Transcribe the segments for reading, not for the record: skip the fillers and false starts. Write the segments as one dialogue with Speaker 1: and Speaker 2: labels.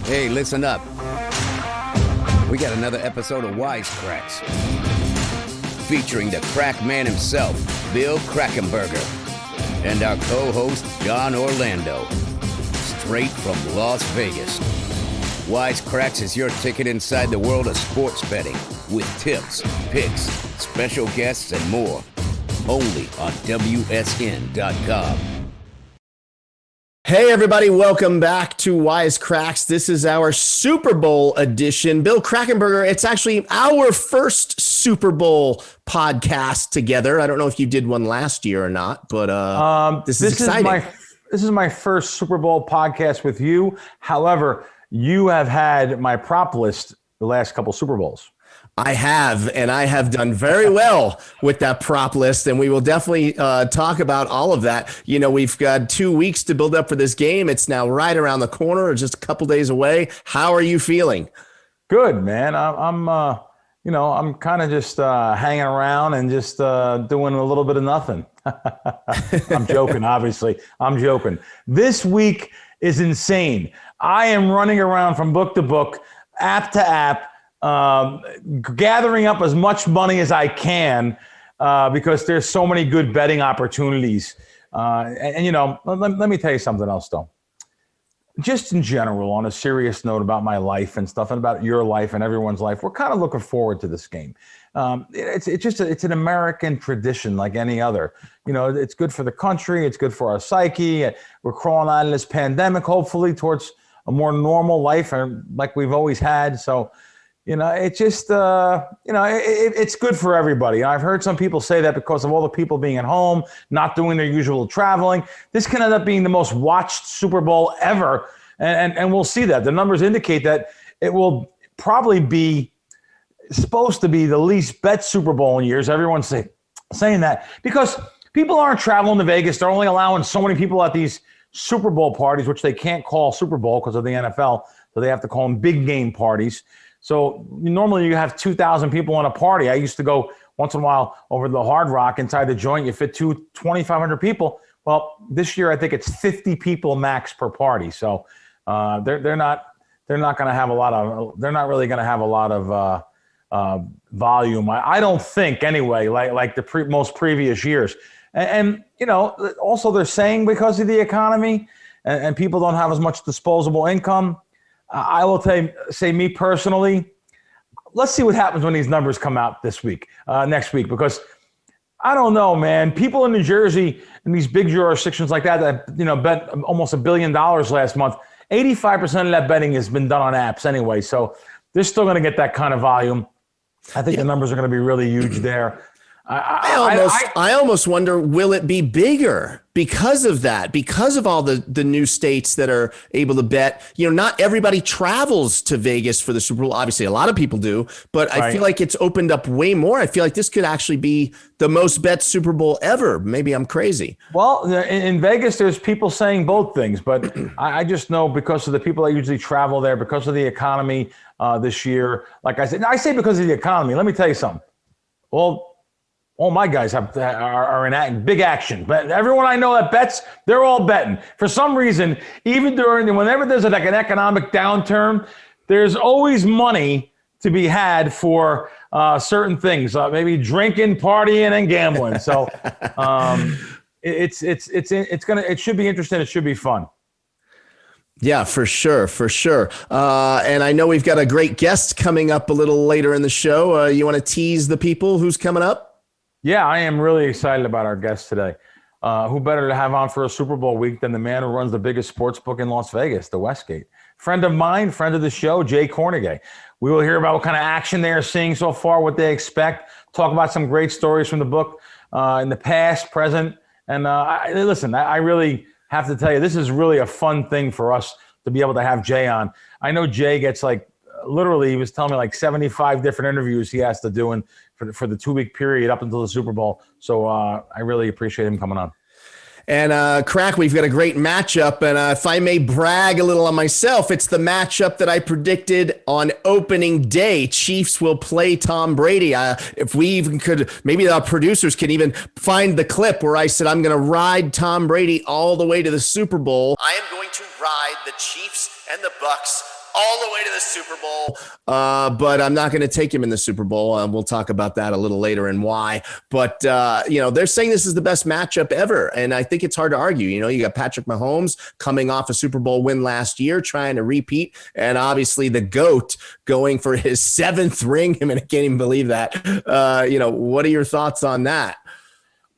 Speaker 1: Hey, listen up. We got another episode of Kracks, featuring the crack man himself, Bill Krackomberger, and our co-host, Jon Orlando, straight from Las Vegas. Kracks is your ticket inside the world of sports betting, with tips, picks, special guests, and more. Only on WSN.com.
Speaker 2: Hey everybody, welcome back to Kracks. This is our Super Bowl edition. Bill Krackomberger, it's actually our first Super Bowl podcast together. I don't know if you did one last year or not, but this is exciting.
Speaker 3: This is my first Super Bowl podcast with you. However, you have had my prop list the last couple Super Bowls.
Speaker 2: I have, and I have done very well with that prop list, and we will definitely talk about all of that. You know, we've got 2 weeks to build up for this game. It's now right around the corner, or just a couple days away. How are you feeling?
Speaker 3: Good, man. I'm kind of just hanging around and just doing a little bit of nothing. I'm joking, obviously. I'm joking. This week is insane. I am running around from book to book, app to app, gathering up as much money as I can because there's so many good betting opportunities. And you know, let me tell you something else, though. Just in general, on a serious note about my life and stuff, and about your life and everyone's life, we're kind of looking forward to this game. It's an American tradition like any other. You know, it's good for the country. It's good for our psyche. We're crawling out of this pandemic, hopefully, towards a more normal life, like we've always had. So, you know, it just, it's good for everybody. I've heard some people say that because of all the people being at home, not doing their usual traveling, this can end up being the most watched Super Bowl ever. And we'll see that. The numbers indicate that it will probably be supposed to be the least bet Super Bowl in years. Everyone's saying that because people aren't traveling to Vegas. They're only allowing so many people at these Super Bowl parties, which they can't call Super Bowl because of the NFL. So they have to call them big game parties. So normally you have 2,000 people in a party. I used to go once in a while over the Hard Rock inside the joint. You fit 2,500 people. Well, this year I think it's 50 people max per party. So they're not really going to have a lot of volume. I don't think anyway, like the most previous years. And you know, also they're saying because of the economy and people don't have as much disposable income. I will say me personally, let's see what happens when these numbers come out next week, because I don't know, man. People in New Jersey in these big jurisdictions like that, you know, bet almost $1 billion last month. 85% of that betting has been done on apps anyway. So they're still going to get that kind of volume. I think the numbers are going to be really huge there.
Speaker 2: I almost wonder, will it be bigger because of that, because of all the new states that are able to bet? You know, not everybody travels to Vegas for the Super Bowl. Obviously, a lot of people do, but I feel like it's opened up way more. I feel like this could actually be the most bet Super Bowl ever. Maybe I'm crazy.
Speaker 3: Well, in Vegas, there's people saying both things, but I just know because of the people that usually travel there, because of the economy this year. Like I said, I say because of the economy. Let me tell you something. Well, all my guys are in big action. But everyone I know that bets, they're all betting. For some reason, even whenever there's like an economic downturn, there's always money to be had for certain things, maybe drinking, partying, and gambling. So it should be interesting. It should be fun.
Speaker 2: Yeah, for sure. And I know we've got a great guest coming up a little later in the show. You want to tease the people who's coming up?
Speaker 3: Yeah, I am really excited about our guest today. Who better to have on for a Super Bowl week than the man who runs the biggest sports book in Las Vegas, the Westgate. Friend of mine, friend of the show, Jay Kornegay. We will hear about what kind of action they are seeing so far, what they expect, talk about some great stories from the book in the past, present. And listen, I really have to tell you, this is really a fun thing for us to be able to have Jay on. I know Jay gets literally, he was telling me 75 different interviews he has to do for the 2-week period up until the Super Bowl. So I really appreciate him coming on.
Speaker 2: And Crack, we've got a great matchup. And if I may brag a little on myself, it's the matchup that I predicted on opening day. Chiefs will play Tom Brady. If we even could, maybe our producers can even find the clip where I said I'm going to ride Tom Brady all the way to the Super Bowl. I am going to ride the Chiefs and the Bucks all the way to the Super Bowl, but I'm not going to take him in the Super Bowl. We'll talk about that a little later and why. But, they're saying this is the best matchup ever, and I think it's hard to argue. You got Patrick Mahomes coming off a Super Bowl win last year, trying to repeat, and obviously the GOAT going for his 7th ring. I mean, I can't even believe that. What are your thoughts on that?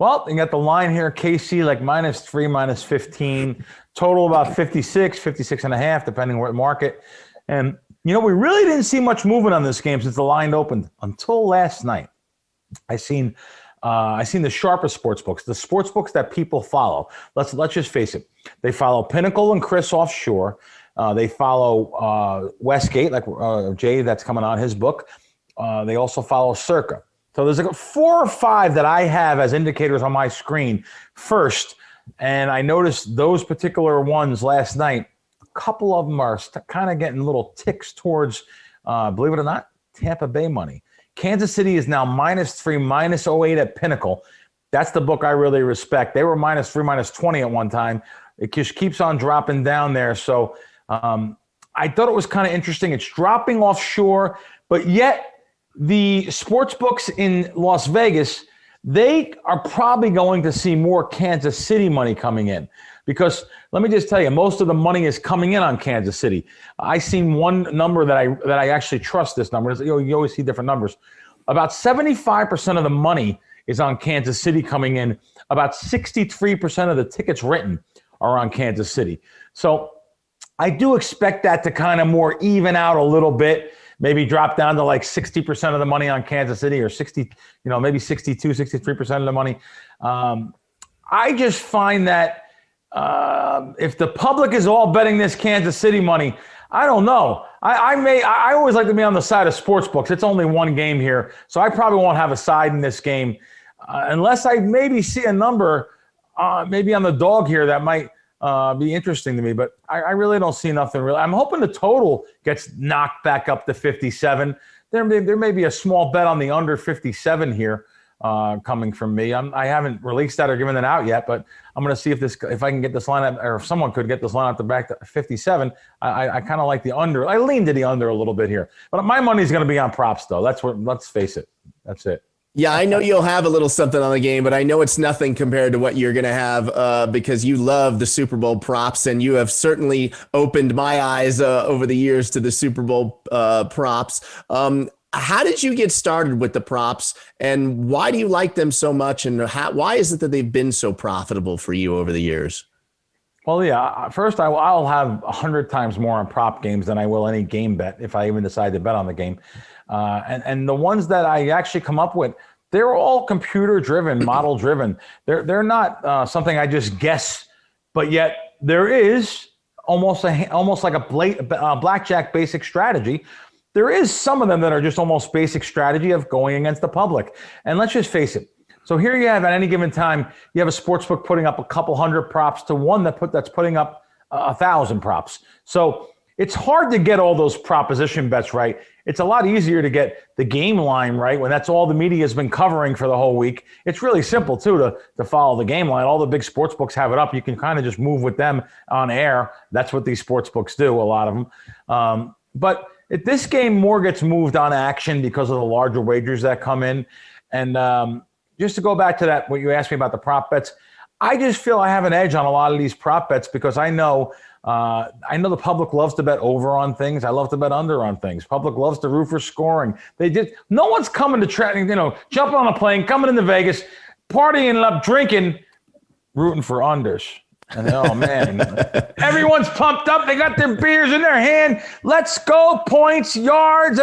Speaker 3: Well, you got the line here, KC like -3, -15, total about 56, 56.5, depending on what market. And, we really didn't see much movement on this game since the line opened until last night. I seen the sharpest sports books, the sports books that people follow. Let's just face it. They follow Pinnacle and Chris offshore. They follow Westgate, like Jay that's coming on his book. They also follow Circa. So there's like 4 or 5 that I have as indicators on my screen first. And I noticed those particular ones last night. A couple of them are kind of getting little ticks towards, believe it or not, Tampa Bay money. Kansas City is now -3, -08 at Pinnacle. That's the book I really respect. They were -3, -20 at one time. It just keeps on dropping down there. So I thought it was kind of interesting. It's dropping offshore, but yet the sports books in Las Vegas, they are probably going to see more Kansas City money coming in, because let me just tell you, most of the money is coming in on Kansas City. I seen one number that I actually trust. This number is, you always see different numbers. About 75% of the money is on Kansas City coming in. About 63% of the tickets written are on Kansas City. So I do expect that to kind of more even out a little bit. Maybe drop down to like 60% of the money on Kansas City, or 60, maybe 62, 63% of the money. I just find that if the public is all betting this Kansas City money, I don't know. I always like to be on the side of sports books. It's only one game here, so I probably won't have a side in this game unless I maybe see a number maybe on the dog here that might be interesting to me, but I really don't see nothing really. I'm hoping the total gets knocked back up to 57. There may be a small bet on the under 57 here coming from me. I haven't released that or given it out yet, but I'm going to see if I can get this line up, or if someone could get this line up to back to 57. I kind of like the under. I lean to the under a little bit here, but my money's going to be on props though. Let's face it. That's it.
Speaker 2: Yeah, I know you'll have a little something on the game, but I know it's nothing compared to what you're going to have because you love the Super Bowl props, and you have certainly opened my eyes over the years to the Super Bowl props. How did you get started with the props, and why do you like them so much, and why is it that they've been so profitable for you over the years?
Speaker 3: Well, yeah, first I'll have 100 times more on prop games than I will any game bet if I even decide to bet on the game. And the ones that I actually come up with, they're all computer driven, model driven. They're not something I just guess, but yet there is almost like a blackjack basic strategy. There is some of them that are just almost basic strategy of going against the public. And let's just face it. So here you have, at any given time, you have a sportsbook putting up a couple hundred props to one that's putting up 1,000 props. So it's hard to get all those proposition bets right. It's a lot easier to get the game line right when that's all the media has been covering for the whole week. It's really simple, too, to follow the game line. All the big sports books have it up. You can kind of just move with them on air. That's what these sports books do, a lot of them. But if this game more gets moved on action because of the larger wagers that come in. And just to go back to that, what you asked me about the prop bets, I just feel I have an edge on a lot of these prop bets because I know the public loves to bet over on things. I love to bet under on things. Public loves to root for scoring. No one's coming to jumping on a plane, coming into Vegas, partying up, drinking, rooting for unders. And oh man, everyone's pumped up. They got their beers in their hand. Let's go, points, yards,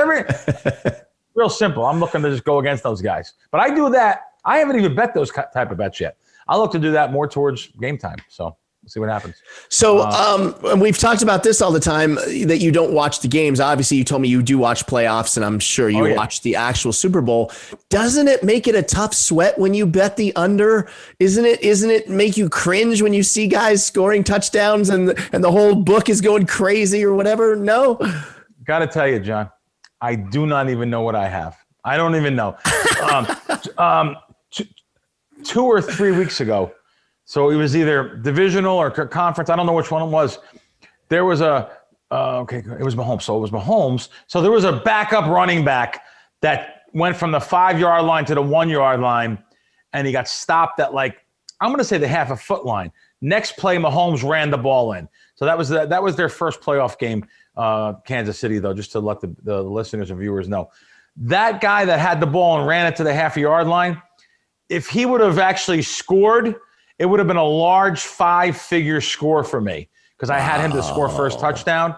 Speaker 3: real simple. I'm looking to just go against those guys. But I do that. I haven't even bet those type of bets yet. I look to do that more towards game time. So we'll see what happens.
Speaker 2: So we've talked about this all the time, that you don't watch the games. Obviously, you told me you do watch playoffs, and I'm sure you watch the actual Super Bowl. Doesn't it make it a tough sweat when you bet the under? Isn't it make you cringe when you see guys scoring touchdowns and the whole book is going crazy or whatever? No?
Speaker 3: Got to tell you, John, I do not even know what I have. I don't even know. 2 or 3 weeks ago, so it was either divisional or conference. I don't know which one it was. There was a Okay, it was Mahomes. So it was Mahomes. So there was a backup running back that went from the 5-yard line to the 1-yard line, and he got stopped at I'm going to say the half a foot line. Next play, Mahomes ran the ball in. So that was their first playoff game, Kansas City, though, just to let the listeners and viewers know. That guy that had the ball and ran it to the half-a-yard line, if he would have actually scored, it would have been a large 5-figure score for me because I had him to score first touchdown.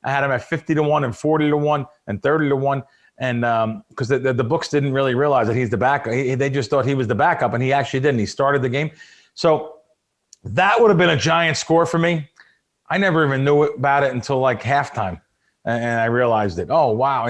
Speaker 3: I had him at 50-1 and 40-1 and 30-1. And because the books didn't really realize that he's the backup. They just thought he was the backup, and he actually didn't. He started the game. So that would have been a giant score for me. I never even knew about it until halftime. And I realized it. Oh, wow.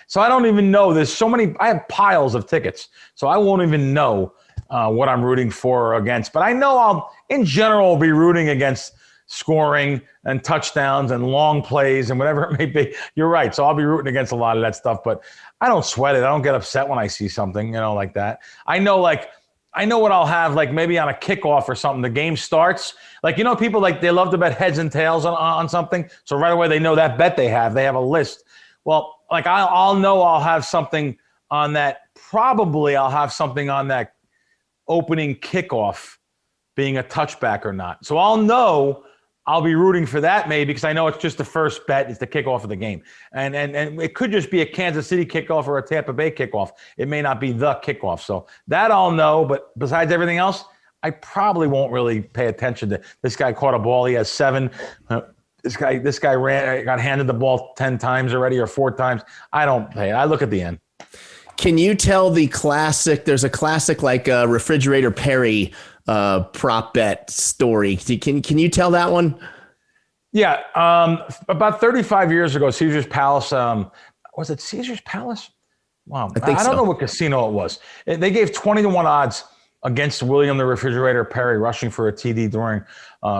Speaker 3: So I don't even know. There's so many. I have piles of tickets. So I won't even know what I'm rooting for or against. But I know in general, be rooting against scoring and touchdowns and long plays and whatever it may be. You're right. So I'll be rooting against a lot of that stuff. But I don't sweat it. I don't get upset when I see something, like that. I know what I'll have, maybe on a kickoff or something. The game starts. People they love to bet heads and tails on something. So right away they know that bet they have. They have a list. Well, I'll know I'll have something on that. Probably I'll have something on that opening kickoff being a touchback or not. So I'll know I'll be rooting for that maybe because I know it's just the first bet. It's the kickoff of the game. And it could just be a Kansas City kickoff or a Tampa Bay kickoff. It may not be the kickoff. So that I'll know. But besides everything else, I probably won't really pay attention to this guy caught a ball. He has 7. This guy got handed the ball 10 times already or 4 times. I don't pay it. I look at the end.
Speaker 2: Can you tell the classic? There's a classic Refrigerator Perry prop bet story. Can you tell that one?
Speaker 3: Yeah. About 35 years ago, Caesar's Palace. Was it Caesar's Palace? Wow. I don't know what casino it was. They gave 20-1 odds against William the Refrigerator Perry rushing for a TD during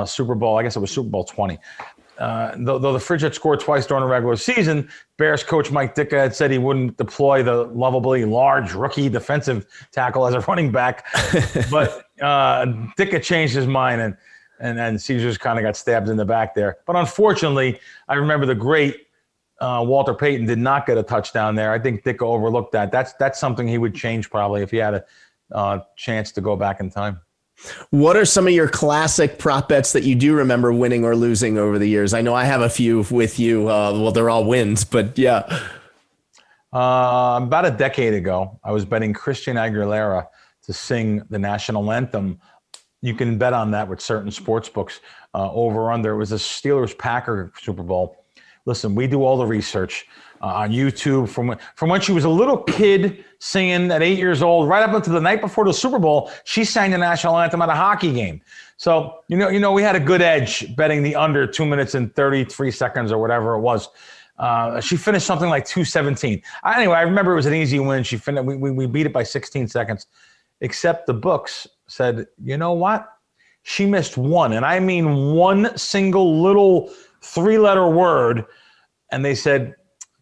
Speaker 3: Super Bowl. I guess it was Super Bowl 20. Though the Fridge had scored twice during the regular season, Bears coach Mike Ditka had said he wouldn't deploy the lovably large rookie defensive tackle as a running back. But Ditka changed his mind, and Caesars kind of got stabbed in the back there. But unfortunately, I remember the great Walter Payton did not get a touchdown there. I think Ditka overlooked that. That's something he would change probably if he had a chance to go back in time.
Speaker 2: What are some of your classic prop bets that you do remember winning or losing over the years? I know I have a few with you. Well, they're all wins, but yeah.
Speaker 3: About a decade ago, I was betting Christian Aguilera to sing the national anthem. You can bet on that with certain sports books over under. It was a Steelers-Packer Super Bowl. Listen, we do all the research on YouTube from when she was a little kid singing at 8 years old, right up until the night before the Super Bowl. She sang the national anthem at a hockey game. So, we had a good edge betting the under 2 minutes and 33 seconds or whatever it was. She finished something like 2:17. Anyway, I remember it was an easy win. She finished. We beat it by 16 seconds, except the books said, you know what? She missed one, and I mean one single little 3-letter word, and they said,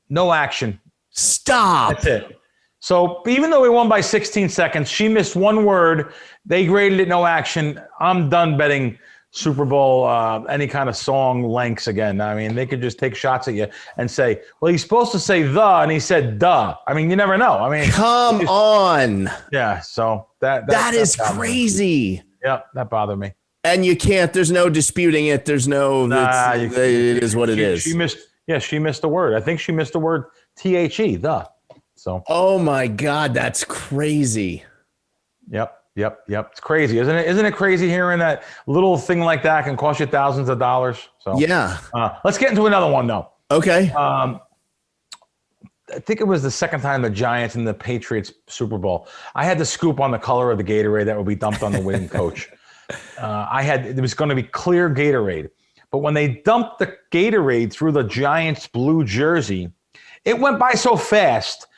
Speaker 3: no action.
Speaker 2: Stop.
Speaker 3: That's it. So even though we won by 16 seconds, she missed one word. They graded it no action. I'm done betting Super Bowl, any kind of song lengths again. I mean, they could just take shots at you and say, well, he's supposed to say the, and he said duh. I mean, you never know. I mean,
Speaker 2: come on.
Speaker 3: Yeah. So
Speaker 2: that is crazy.
Speaker 3: Yeah, that bothered me.
Speaker 2: And you can't, there's no disputing it. There's no, it is what it is.
Speaker 3: She missed the word. I think she missed the word THE, the. So.
Speaker 2: Oh my God, that's crazy.
Speaker 3: Yep. It's crazy, isn't it? Isn't it crazy hearing that little thing like that can cost you thousands of dollars? So
Speaker 2: yeah.
Speaker 3: Let's get into another one though.
Speaker 2: Okay.
Speaker 3: I think it was the second time the Giants and the Patriots Super Bowl. I had the scoop on the color of the Gatorade that would be dumped on the winning coach. It was going to be clear Gatorade. But when they dumped the Gatorade through the Giants' blue jersey, it went by so fast,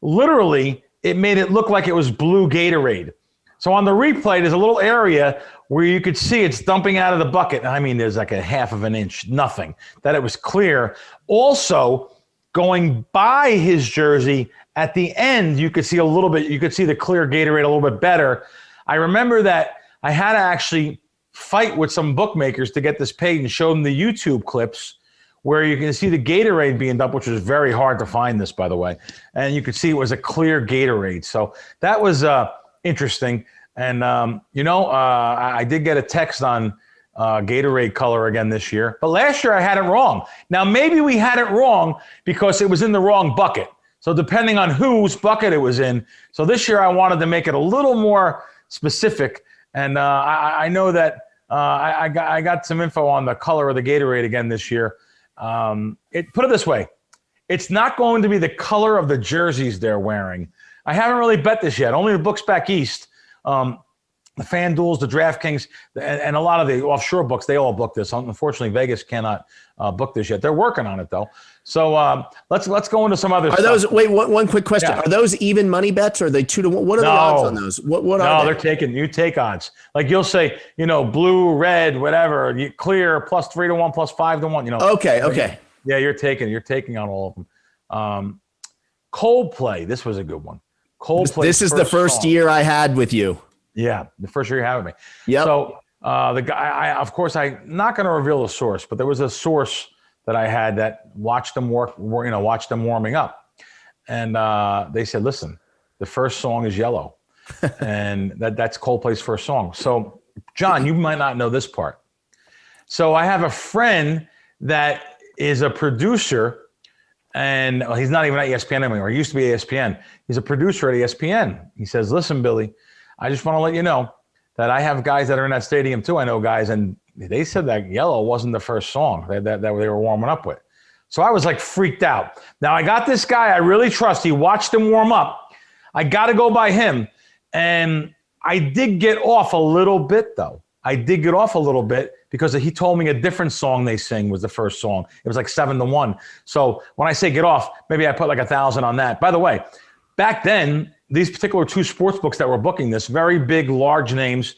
Speaker 3: literally, it made it look like it was blue Gatorade. So on the replay, there's a little area where you could see it's dumping out of the bucket. I mean, there's like a half of an inch, nothing, that it was clear. Also, going by his jersey, at the end, you could see a little bit, you could see the clear Gatorade a little bit better. I remember that I had to actually fight with some bookmakers to get this paid and show them the YouTube clips where you can see the Gatorade being dumped, which was very hard to find this, by the way. And you could see it was a clear Gatorade. So that was interesting. And, I did get a text on Gatorade color again this year. But last year I had it wrong. Now, maybe we had it wrong because it was in the wrong bucket. So depending on whose bucket it was in. So this year I wanted to make it a little more specific. And I know that I got some info on the color of the Gatorade again this year. Put it this way. It's not going to be the color of the jerseys they're wearing. I haven't really bet this yet. Only the books back east, the FanDuels, the DraftKings, and a lot of the offshore books, they all book this. Unfortunately, Vegas cannot book this yet. They're working on it, though. So let's go into some other stuff.
Speaker 2: Those, wait, one quick question. Yeah. Are those even money bets or are they 2-1? What are the odds on those? What are they?
Speaker 3: They're taking, you take odds. Like you'll say, blue, red, whatever, clear, plus 3-1, plus 5-1,
Speaker 2: Okay.
Speaker 3: Yeah, you're taking on all of them. Coldplay, this was a good one. Coldplay.
Speaker 2: This is the first year I had with you.
Speaker 3: Yeah, the first year you had with me.
Speaker 2: Yeah.
Speaker 3: So the guy, I'm not going to reveal the source, but there was a source that I had that watched them watched them warming up, and they said, "Listen, the first song is Yellow," and that's Coldplay's first song. So, John, you might not know this part. So I have a friend that is a producer. And he's not even at ESPN anymore. He used to be at ESPN. He's a producer at ESPN. He says, "Listen, Billy, I just want to let you know that I have guys that are in that stadium too. I know guys, and they said that Yellow wasn't the first song that they were warming up with." So I was like freaked out. Now I got this guy I really trust. He watched them warm up. I got to go by him. And I did get off a little bit, though. Because he told me a different song they sing was the first song. It was like 7-1. So when I say get off, maybe I put like 1,000 on that. By the way, back then, these particular two sports books that were booking this, very big, large names,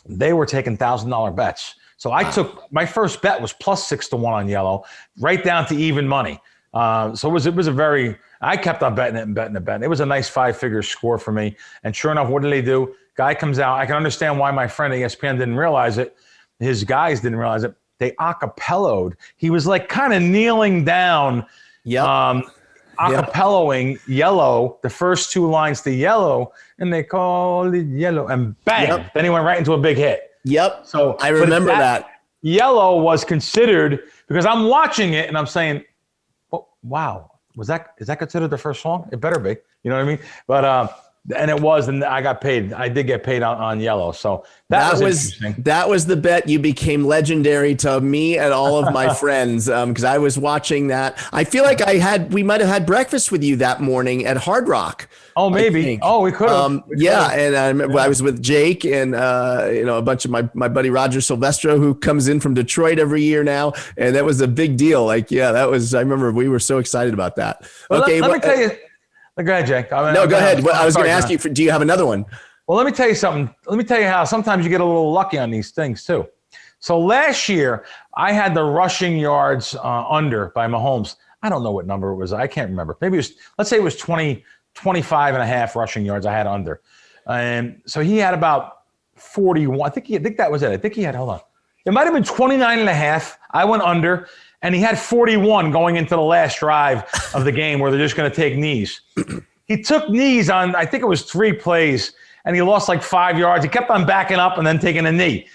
Speaker 3: they were taking $1,000 bets. So I took, my first bet was plus 6-1 on Yellow, right down to even money. So it was a very, I kept on betting it. It was a nice 5-figure score for me. And sure enough, what did they do? Guy comes out. I can understand why my friend at ESPN didn't realize it. His guys didn't realize it. They acapelloed. He was like kind of kneeling down, acapelloing Yellow, the first two lines to Yellow, and they called it Yellow, and bang. Yep. Then he went right into a big hit.
Speaker 2: Yep. So I remember that.
Speaker 3: Yellow was considered, because I'm watching it and I'm saying, oh, wow, is that considered the first song? It better be. You know what I mean? But and it was, and I got paid. I did get paid on Yellow. So that was interesting.
Speaker 2: That was the bet. You became legendary to me and all of my friends because I was watching that. I feel like we might have had breakfast with you that morning at Hard Rock.
Speaker 3: Oh, maybe. Oh, we could have.
Speaker 2: Yeah, and I remember I was with Jake and a bunch of my buddy Roger Silvestro, who comes in from Detroit every year now, and that was a big deal. Like, yeah, that was. I remember we were so excited about that.
Speaker 3: Well, let me tell you. Go ahead, Jake.
Speaker 2: Go ahead. I was going to ask you, do you have another one?
Speaker 3: Well, let me tell you something. Let me tell you how sometimes you get a little lucky on these things too. So last year, I had the rushing yards under by Mahomes. I don't know what number it was. I can't remember. Maybe it was, let's say it was 25 and a half rushing yards I had under. And so he had about 41. I think that was it. I think he had, hold on. It might have been 29 and a half. I went under. And he had 41 going into the last drive of the game where they're just going to take knees. He took knees on, I think it was 3 plays, and he lost like 5 yards. He kept on backing up and then taking a knee.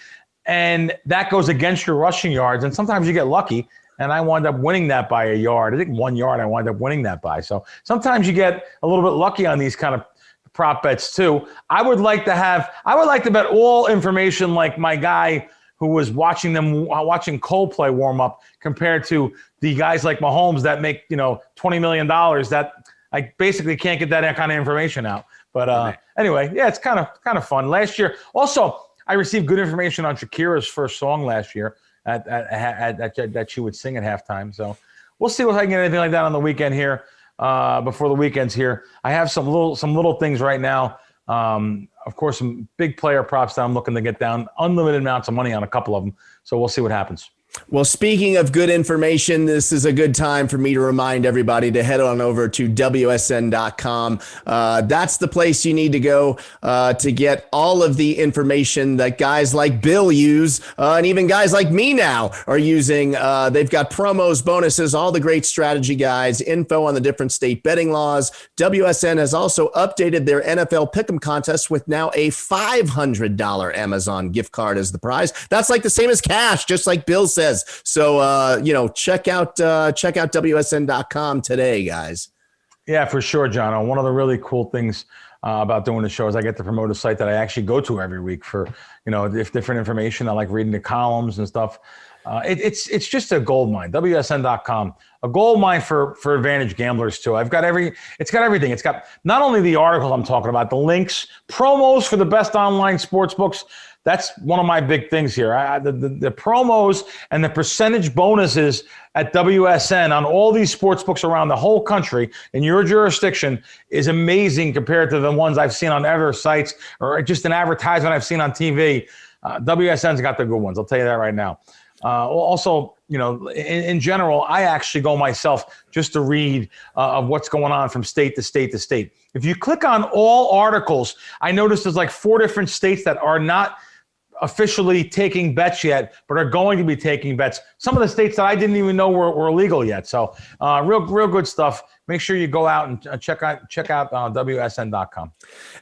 Speaker 3: And that goes against your rushing yards. And sometimes you get lucky, and I wound up winning that by a yard. I think 1 yard I wound up winning that by. So sometimes you get a little bit lucky on these kind of prop bets too. I would like to bet all information like my guy who was watching Coldplay warm up compared to the guys like Mahomes that make, $20 million that I basically can't get that kind of information out. But anyway, yeah, it's kind of fun. Last year, also, I received good information on Shakira's first song last year that she would sing at halftime. So we'll see if I can get anything like that on the weekend here, before the weekend's here. I have some little things right now. Of course, some big player props that I'm looking to get down, unlimited amounts of money on a couple of them. So we'll see what happens.
Speaker 2: Well, speaking of good information, this is a good time for me to remind everybody to head on over to WSN.com. That's the place you need to go to get all of the information that guys like Bill use, and even guys like me now are using. They've got promos, bonuses, all the great strategy guides, info on the different state betting laws. WSN has also updated their NFL Pick'em contest with now a $500 Amazon gift card as the prize. That's like the same as cash, just like Bill says. So, check out WSN.com today, guys.
Speaker 3: Yeah, for sure, John. One of the really cool things about doing the show is I get to promote a site that I actually go to every week for, if different information. I like reading the columns and stuff. It's just a gold mine, WSN.com, a gold mine for advantage gamblers too. It's got everything. It's got not only the articles I'm talking about, the links, promos for the best online sports books. That's one of my big things here. The promos and the percentage bonuses at WSN on all these sports books around the whole country in your jurisdiction is amazing compared to the ones I've seen on other sites or just an advertisement I've seen on TV. WSN's got the good ones. I'll tell you that right now. Also, in general, I actually go myself just to read of what's going on from state to state to state. If you click on all articles, I noticed there's like 4 different states that are not officially taking bets yet, but are going to be taking bets. Some of the states that I didn't even know were illegal yet. So real good stuff. Make sure you go out and check out WSN.com.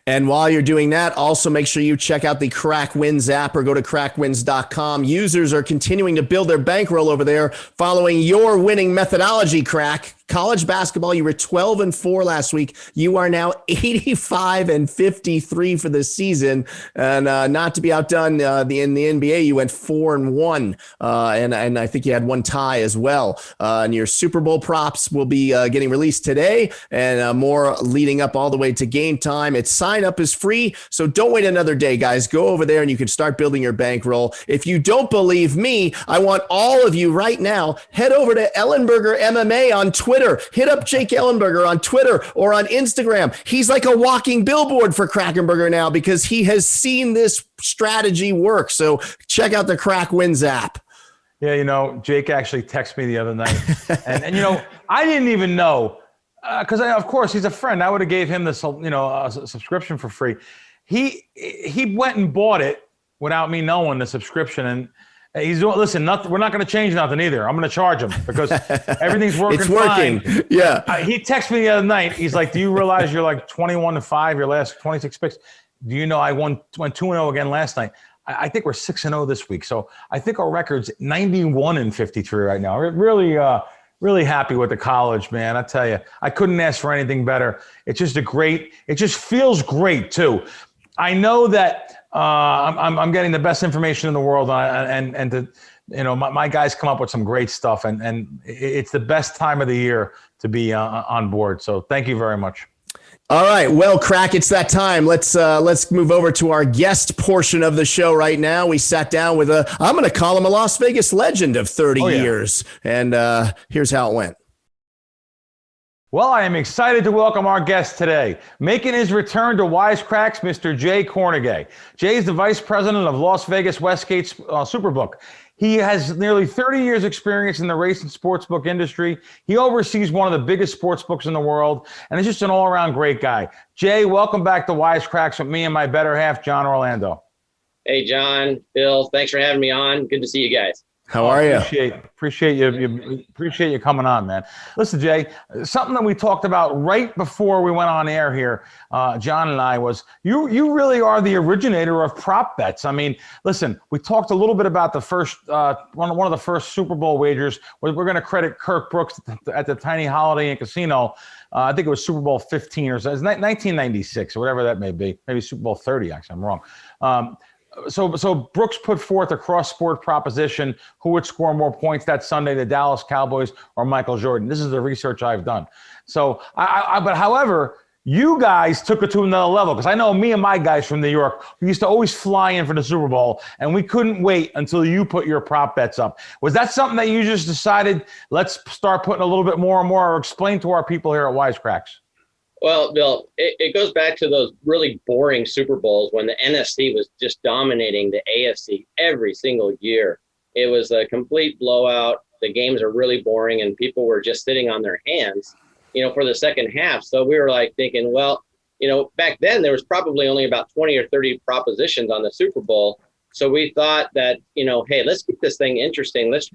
Speaker 2: And while you're doing that, also make sure you check out the CrackWins app or go to crackwins.com. Users are continuing to build their bankroll over there following your winning methodology, Crack. College basketball, you were 12-4 last week. You are now 85-53 for the season. And not to be outdone, in the NBA, you went 4-1. And I think you had one tie as well. And your Super Bowl props will be getting released today, and more leading up all the way to game time. Its sign up is free, so don't wait another day, guys. Go over there and you can start building your bankroll. If you don't believe me, I want all of you right now, head over to Ellenberger MMA on Twitter. Hit up Jake Ellenberger on Twitter or on Instagram. He's like a walking billboard for Krackomberger now because he has seen this strategy work. So check out the CrackWins app.
Speaker 3: Yeah, Jake actually texted me the other night, and I didn't even know. Because of course he's a friend. I would have gave him this, a subscription for free. He went and bought it without me knowing the subscription, and he's doing. Listen, we're not going to change nothing either. I'm going to charge him because everything's working.
Speaker 2: It's working.
Speaker 3: Fine.
Speaker 2: Yeah.
Speaker 3: He texted me the other night. He's like, "Do you realize you're like 21-5 your last 26 picks? Do you know I went 2-0 again last night? I think we're 6-0 this week. So I think our record's 91-53 right now. Really happy with the college, man. I tell you, I couldn't ask for anything better. It's just it just feels great too. I know that I'm getting the best information in the world, and my guys come up with some great stuff, and it's the best time of the year to be on board. So thank you very much.
Speaker 2: All right. Well, Crack, it's that time. Let's move over to our guest portion of the show right now. We sat down with I'm going to call him a Las Vegas legend of 30 years. And here's how it went.
Speaker 3: Well, I am excited to welcome our guest today. Making his return to Wisecracks, Mr. Jay Kornegay. Jay is the vice president of Las Vegas Westgate Superbook. He has nearly 30 years experience in the race and sportsbook industry. He oversees one of the biggest sportsbooks in the world, and is just an all-around great guy. Jay, welcome back to Wisecracks with me and my better half, Jon Orlando.
Speaker 4: Hey, John, Bill, thanks for having me on. Good to see you guys.
Speaker 2: How are you?
Speaker 3: Appreciate you coming on, man. Listen, Jay, something that we talked about right before we went on air here, John and I, was you really are the originator of prop bets. I mean, listen, we talked a little bit about the first one of the first Super Bowl wagers. We're going to credit Kirk Brooks at the Tiny Holiday Inn Casino. I think it was Super Bowl 15 or so. It's 1996 or whatever that may be. Maybe Super Bowl 30. Actually, I'm wrong. So Brooks put forth a cross-sport proposition: who would score more points that Sunday, the Dallas Cowboys or Michael Jordan? This is the research I've done. So, but however, you guys took it to another level, because I know me and my guys from New York, we used to always fly in for the Super Bowl, and we couldn't wait until you put your prop bets up. Was that something that you just decided, let's start putting a little bit more and more, or explain to our people here at Wisecracks?
Speaker 4: Well, Bill, it goes back to those really boring Super Bowls when the NFC was just dominating the AFC every single year. It was a complete blowout. The games are really boring, and people were just sitting on their hands, for the second half. So we were like thinking, well, back then there was probably only about 20 or 30 propositions on the Super Bowl. So we thought that, hey, let's keep this thing interesting. Let's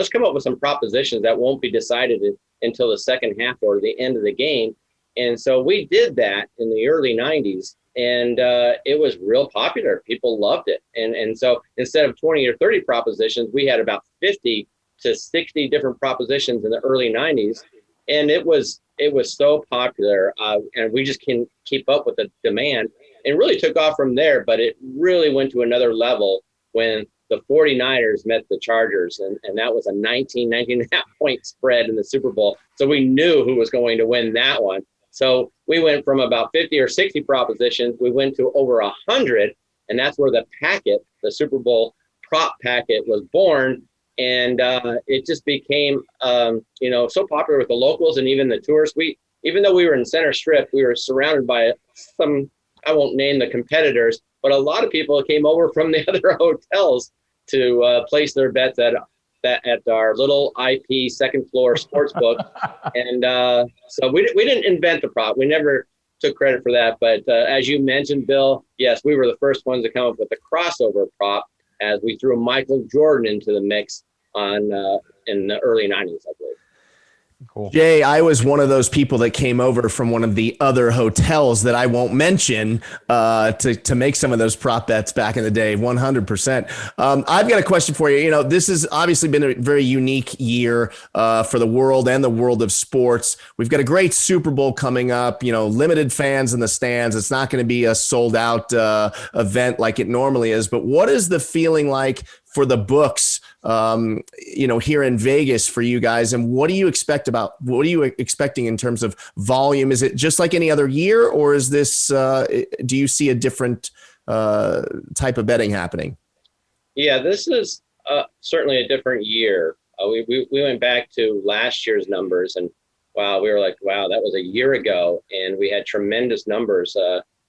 Speaker 4: come up with some propositions that won't be decided until the second half or the end of the game. And so we did that in the early 90s, and it was real popular. People loved it. And so instead of 20 or 30 propositions, we had about 50 to 60 different propositions in the early 90s. And it was so popular, and we just can't keep up with the demand. It really took off from there, but it really went to another level when the 49ers met the Chargers, and that was a 19 and a half point spread in the Super Bowl. So we knew who was going to win that one. So we went from about 50 or 60 propositions, we went to over 100, and that's where the Super Bowl prop packet was born. And it just became, so popular with the locals and even the tourists. Even though we were in Center Strip, we were surrounded by some, I won't name the competitors, but a lot of people came over from the other hotels to place their bets at our little IP second floor sportsbook. And so we didn't invent the prop. We never took credit for that. But as you mentioned, Bill, yes, we were the first ones to come up with the crossover prop as we threw Michael Jordan into the mix in the early 90s, I believe.
Speaker 2: Cool. Jay, I was one of those people that came over from one of the other hotels that I won't mention to make some of those prop bets back in the day, 100%. I've got a question for you. This has obviously been a very unique year for the world and the world of sports. We've got a great Super Bowl coming up, limited fans in the stands. It's not going to be a sold out event like it normally is. But what is the feeling like for the books, here in Vegas for you guys? And what are you expecting in terms of volume? Is it just like any other year, or is this, do you see a different type of betting happening?
Speaker 4: Yeah, this is certainly a different year. We went back to last year's numbers, and wow, we were like, wow, that was a year ago. And we had tremendous numbers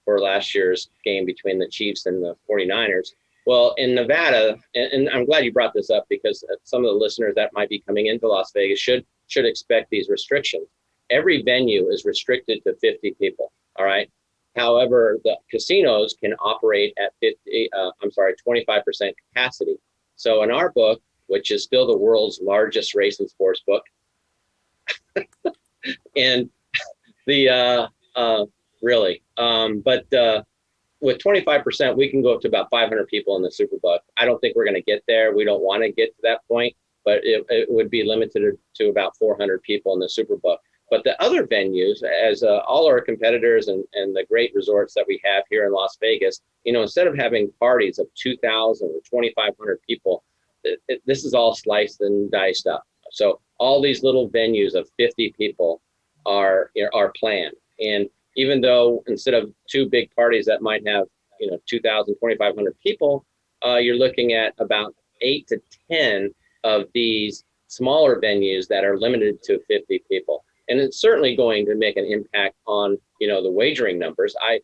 Speaker 4: for last year's game between the Chiefs and the 49ers. Well, in Nevada, and I'm glad you brought this up because some of the listeners that might be coming into Las Vegas should expect these restrictions. Every venue is restricted to 50 people. All right. However, the casinos can operate at 25% capacity. So in our book, which is still the world's largest race and sports book, and with 25%, we can go up to about 500 people in the Superbook. I don't think we're going to get there. We don't want to get to that point, but it would be limited to about 400 people in the Superbook. But the other venues, as all our competitors and the great resorts that we have here in Las Vegas, instead of having parties of 2,000 or 2,500 people, this is all sliced and diced up. So all these little venues of 50 people are planned. And even though instead of two big parties that might have 2,000, 2,500 people, you're looking at about 8 to 10 of these smaller venues that are limited to 50 people. And it's certainly going to make an impact on the wagering numbers. I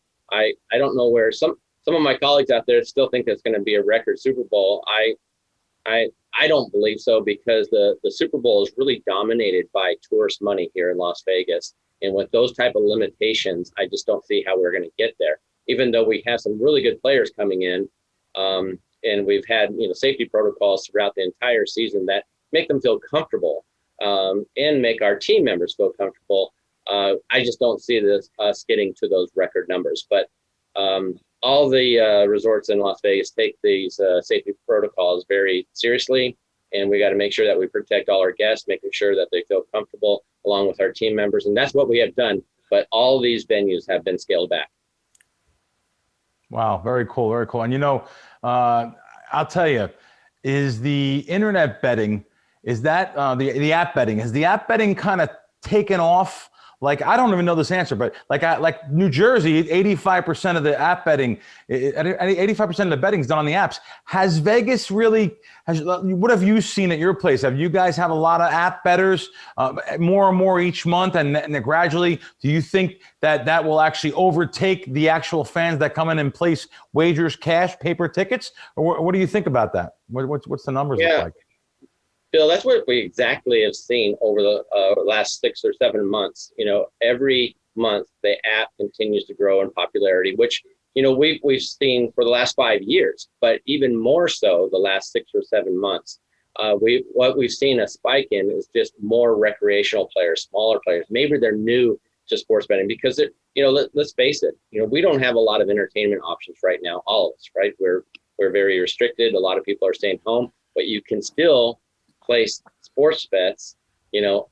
Speaker 4: don't know where some of my colleagues out there still think it's going to be a record Super Bowl. I don't believe so, because the Super Bowl is really dominated by tourist money here in Las Vegas. And with those type of limitations, I just don't see how we're going to get there, even though we have some really good players coming in. And we've had, safety protocols throughout the entire season that make them feel comfortable and make our team members feel comfortable. I just don't see us getting to those record numbers. But all the resorts in Las Vegas take these safety protocols very seriously. And we got to make sure that we protect all our guests, making sure that they feel comfortable along with our team members. And that's what we have done. But all these venues have been scaled back.
Speaker 3: Wow. Very cool. Very cool. And, I'll tell you, is the internet betting, is that the app betting, has the app betting kind of taken off Like, I don't even know this answer, but like New Jersey, 85% of the app betting, 85% of the betting is done on the apps. Has Vegas really, what have you seen at your place? Have you guys have a lot of app bettors, more and more each month? And gradually, do you think that will actually overtake the actual fans that come in and place wagers, cash, paper tickets? Or what do you think about that? What's the numbers look like?
Speaker 4: Bill, that's what we exactly have seen over the last 6 or 7 months. Every month the app continues to grow in popularity, which we've seen for the last 5 years, but even more so the last 6 or 7 months. What we've seen a spike in is just more recreational players, smaller players. Maybe they're new to sports betting because let's face it, we don't have a lot of entertainment options right now. All of us, right? We're very restricted. A lot of people are staying home, but you can still place sports bets,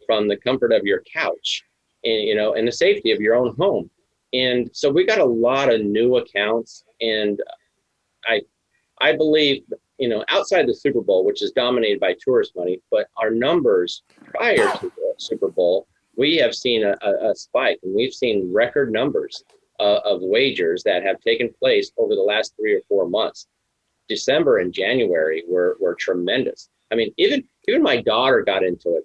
Speaker 4: from the comfort of your couch and the safety of your own home. And so we got a lot of new accounts. And I believe, outside the Super Bowl, which is dominated by tourist money, but our numbers prior to the Super Bowl, we have seen a spike, and we've seen record numbers of wagers that have taken place over the last 3 or 4 months. December and January were tremendous. I mean, even my daughter got into it.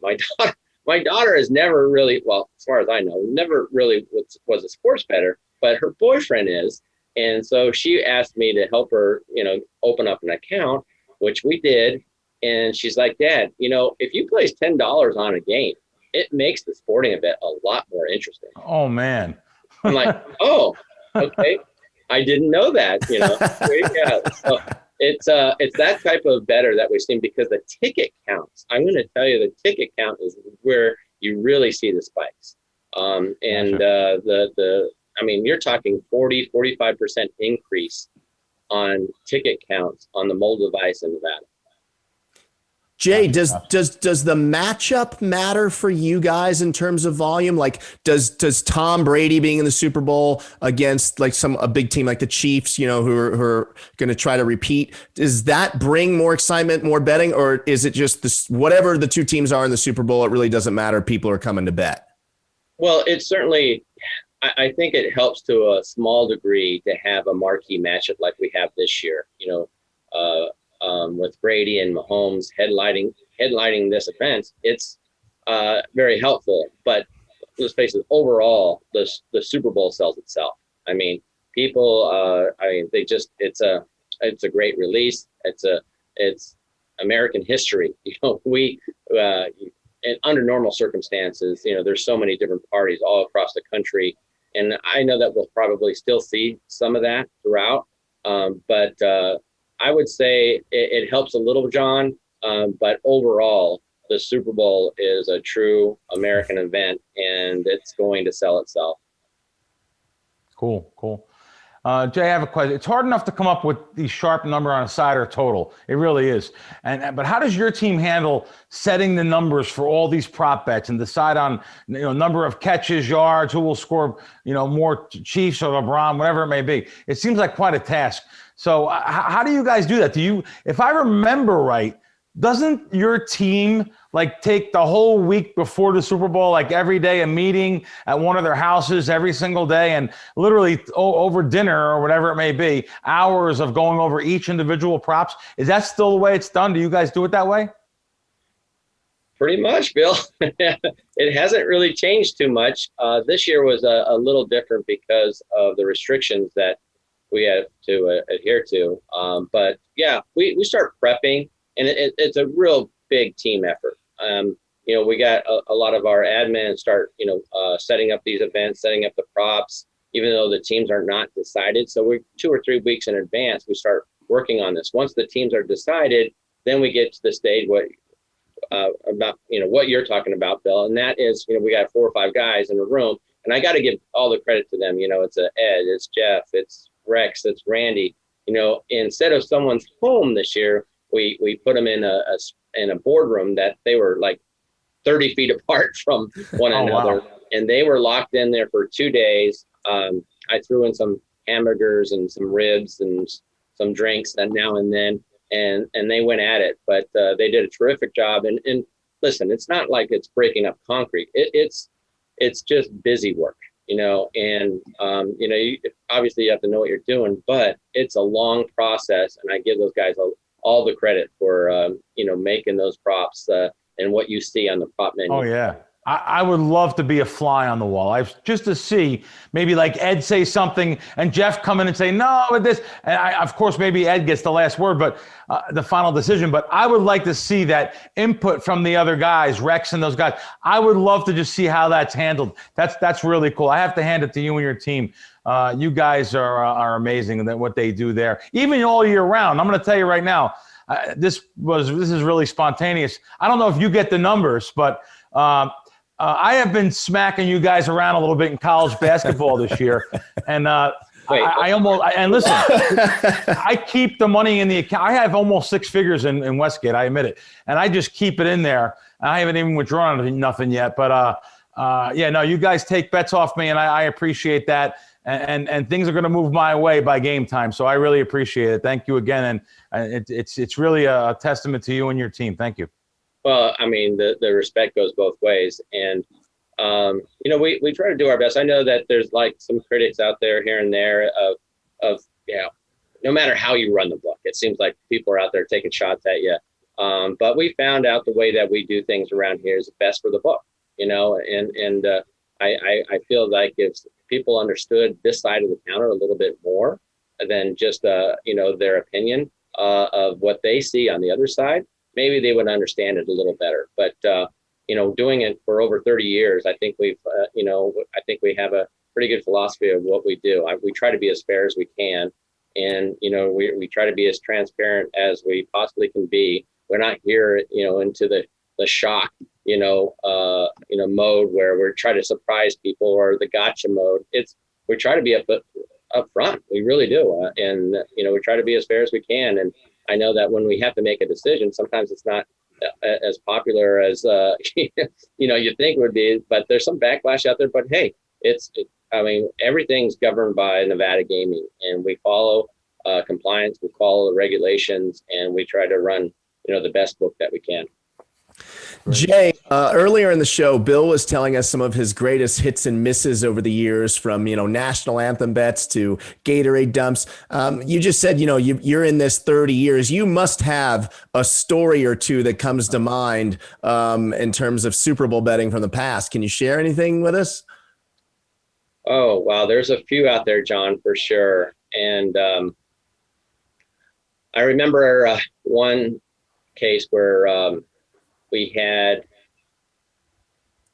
Speaker 4: My daughter has never really, well, as far as I know, never really was a sports bettor, but her boyfriend is. And so she asked me to help her, open up an account, which we did. And she's like, Dad, if you place $10 on a game, it makes the sporting event a lot more interesting.
Speaker 3: Oh, man.
Speaker 4: I'm like, oh, okay. I didn't know that, Yeah. So it's that type of bettor that we've seen because the ticket counts. I'm going to tell you the ticket count is where you really see the spikes. You're talking 40-45% increase on ticket counts on the mobile device in Nevada.
Speaker 2: Jay, does the matchup matter for you guys in terms of volume? Like, does Tom Brady being in the Super Bowl against like a big team like the Chiefs, who are going to try to repeat, does that bring more excitement, more betting, or is it just this, whatever the two teams are in the Super Bowl, it really doesn't matter? People are coming to bet.
Speaker 4: Well, it's certainly, I think it helps to a small degree to have a marquee matchup like we have this year. With Brady and Mahomes headlining this event, it's very helpful. But let's face it, overall, the Super Bowl sells itself. I mean, people, it's a great release. It's American history. And under normal circumstances, there's so many different parties all across the country, and I know that we'll probably still see some of that throughout. But I would say it helps a little, John, but overall, the Super Bowl is a true American event, and it's going to sell itself.
Speaker 3: Cool. Jay, I have a question. It's hard enough to come up with the sharp number on a side or total. It really is. But how does your team handle setting the numbers for all these prop bets and decide on number of catches, yards, who will score more, Chiefs or LeBron, whatever it may be? It seems like quite a task. So how do you guys do that? If I remember right, doesn't your team take the whole week before the Super Bowl, every day a meeting at one of their houses every single day, and literally over dinner or whatever it may be, hours of going over each individual props? Is that still the way it's done? Do you guys do it that way?
Speaker 4: Pretty much, Bill. It hasn't really changed too much. This year was a little different because of the restrictions that we have to adhere to. But yeah, we start prepping, and it's a real big team effort. We got a lot of our admin start, setting up these events, setting up the props, even though the teams are not decided. So we're 2 or 3 weeks in advance, we start working on this. Once the teams are decided, then we get to the stage about what you're talking about, Bill. And that is, we got 4 or 5 guys in a room, and I got to give all the credit to them. It's Ed, it's Jeff, it's Rex, it's Randy. Instead of someone's home this year, we put them in a boardroom that they were 30 feet apart from one another. Wow. And they were locked in there for 2 days. I threw in some hamburgers and some ribs and some drinks now and then, and they went at it. But they did a terrific job. And listen, it's not like it's breaking up concrete. It's it's just busy work, and, obviously you have to know what you're doing, but it's a long process. And I give those guys all the credit for, making those props and what you see on the prop menu.
Speaker 3: Oh, yeah. I would love to be a fly on the wall. Just to see maybe like Ed say something and Jeff come in and say, no, with this. And of course, maybe Ed gets the last word, but the final decision. But I would like to see that input from the other guys, Rex and those guys. I would love to just see how that's handled. That's really cool. I have to hand it to you and your team. You guys are amazing at what they do there, even all year round. I'm going to tell you right now, this is really spontaneous. I don't know if you get the numbers, but I have been smacking you guys around a little bit in college basketball this year, and listen, I keep the money in the account. I have almost six figures in Westgate, I admit it, and I just keep it in there. I haven't even withdrawn nothing yet, but you guys take bets off me, and I appreciate that, and things are going to move my way by game time, so I really appreciate it. Thank you again, and it's really a testament to you and your team. Thank you.
Speaker 4: Well, I mean, the respect goes both ways. And, we try to do our best. I know that there's like some critics out there here and there of no matter how you run the book, it seems like people are out there taking shots at you. But we found out the way that we do things around here is the best for the book, and I feel like if people understood this side of the counter a little bit more than just, their opinion of what they see on the other side, maybe they would understand it a little better. But, doing it for over 30 years, I think we have a pretty good philosophy of what we do. We try to be as fair as we can. And, we try to be as transparent as we possibly can be. We're not here, into the shock, mode where we're trying to surprise people, or the gotcha mode. We try to be up front. We really do. And we try to be as fair as we can. And I know that when we have to make a decision, sometimes it's not as popular as you think it would be, but there's some backlash out there. But hey, everything's governed by Nevada Gaming, and we follow compliance, we follow the regulations, and we try to run the best book that we can.
Speaker 2: Jay, earlier in the show, Bill was telling us some of his greatest hits and misses over the years, from, national anthem bets to Gatorade dumps. You just said, you're in this 30 years. You must have a story or two that comes to mind in terms of Super Bowl betting from the past. Can you share anything with us?
Speaker 4: Oh, wow. There's a few out there, John, for sure. And I remember one case where we had,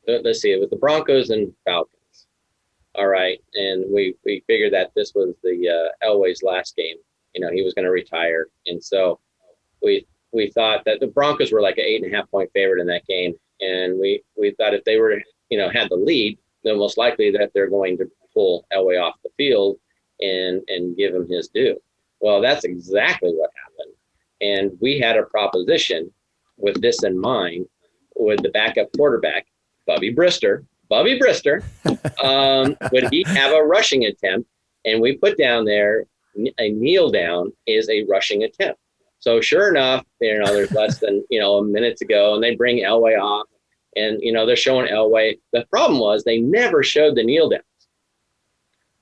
Speaker 4: let's see, it was the Broncos and Falcons. All right. And we figured that this was the Elway's last game. He was going to retire. And so we thought that the Broncos were like an 8.5 point favorite in that game. And we thought if they were, had the lead, then most likely that they're going to pull Elway off the field and give him his due. Well, that's exactly what happened. And we had a proposition with this in mind, with the backup quarterback, Bubby Brister, would he have a rushing attempt? And we put down there, a kneel down is a rushing attempt. So sure enough, there's less than, a minute to go, and they bring Elway off, and, they're showing Elway. The problem was they never showed the kneel downs.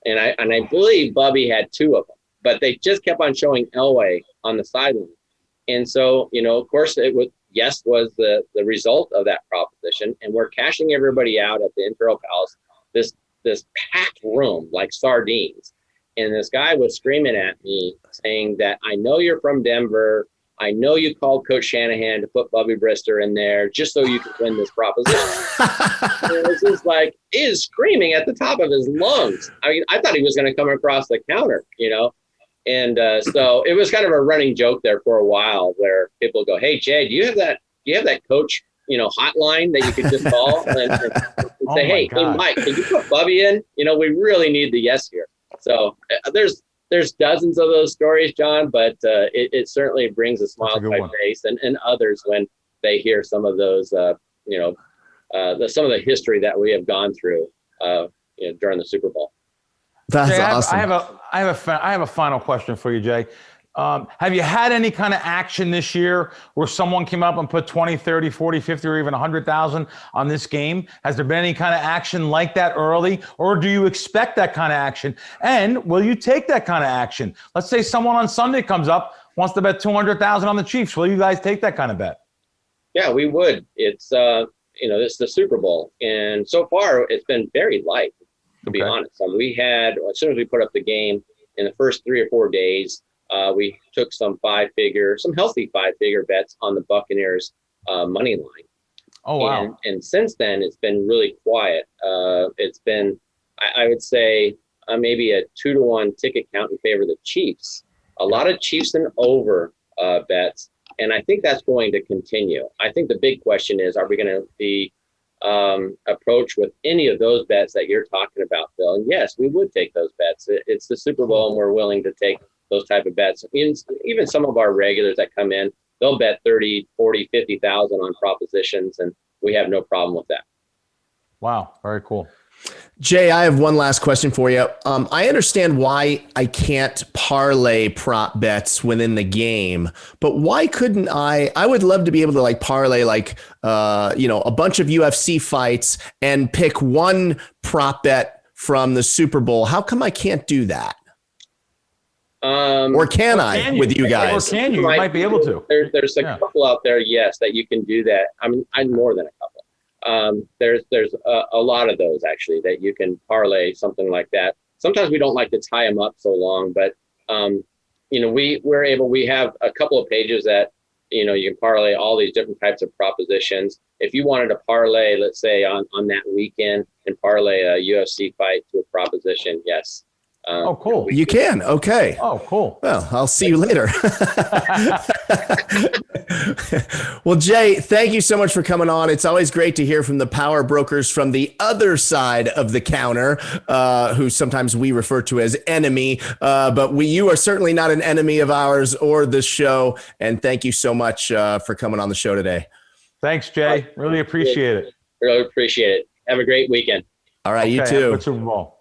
Speaker 4: And I believe Bubby had two of them, but they just kept on showing Elway on the sideline. And so, of course, was the result of that proposition. And we're cashing everybody out at the Imperial Palace, this packed room like sardines. And this guy was screaming at me saying that, I know you're from Denver. I know you called Coach Shanahan to put Bubby Brister in there just so you could win this proposition. And it was just like, he is screaming at the top of his lungs. I mean, I thought he was going to come across the counter, And so it was kind of a running joke there for a while, where people go, "Hey, Jay, do you have that coach, hotline that you could just call and say, hey, Mike, can you put Bubby in? We really need the yes here." So there's dozens of those stories, John, but it certainly brings a smile to my face and others when they hear some of those, some of the history that we have gone through, during the Super Bowl.
Speaker 2: That's
Speaker 3: Jay,
Speaker 2: awesome.
Speaker 3: I have a final question for you, Jay. Have you had any kind of action this year where someone came up and put 20, 30, 40, 50, or even 100,000 on this game? Has there been any kind of action like that early, or do you expect that kind of action? And will you take that kind of action? Let's say someone on Sunday comes up, wants to bet 200,000 on the Chiefs. Will you guys take that kind of bet?
Speaker 4: Yeah, we would. It's, it's the Super Bowl. And so far it's been very light, to be honest. We had, as soon as we put up the game in the first 3 or 4 days, we took some healthy 5-figure bets on the Buccaneers money line.
Speaker 3: Oh, wow.
Speaker 4: And since then, it's been really quiet. It's been, I would say, maybe a 2-to-1 ticket count in favor of the Chiefs. A lot of Chiefs and over bets. And I think that's going to continue. I think the big question is, are we going to be approached with any of those bets that you're talking about, Bill? And yes, we would take those bets. It's the Super Bowl, and we're willing to take those type of bets. Even some of our regulars that come in, they'll bet 30, 40, 50,000 on propositions, and we have no problem with that.
Speaker 3: Wow. Very cool.
Speaker 2: Jay, I have one last question for you. I understand why I can't parlay prop bets within the game, but why couldn't I would love to be able to like parlay a bunch of UFC fights and pick one prop bet from the Super Bowl. How come I can't do that? Or can I with you guys?
Speaker 3: Or can you? You might be able to.
Speaker 4: There's a couple out there, yes, that you can do that. I mean, I'm more than a couple. There's a lot of those actually that you can parlay something like that. Sometimes we don't like to tie them up so long, but we have a couple of pages that you can parlay all these different types of propositions. If you wanted to parlay, let's say on that weekend, and parlay a UFC fight to a proposition, yes.
Speaker 2: Oh, cool. You can. Okay.
Speaker 3: Oh, cool.
Speaker 2: Well, I'll see you later. Well, Jay, thank you so much for coming on. It's always great to hear from the power brokers from the other side of the counter, who sometimes we refer to as enemy. But you are certainly not an enemy of ours or the show. And thank you so much for coming on the show today.
Speaker 3: Thanks, Jay. Really appreciate it.
Speaker 4: Really appreciate it. Have a great weekend.
Speaker 2: All right. You too.
Speaker 3: Super Bowl.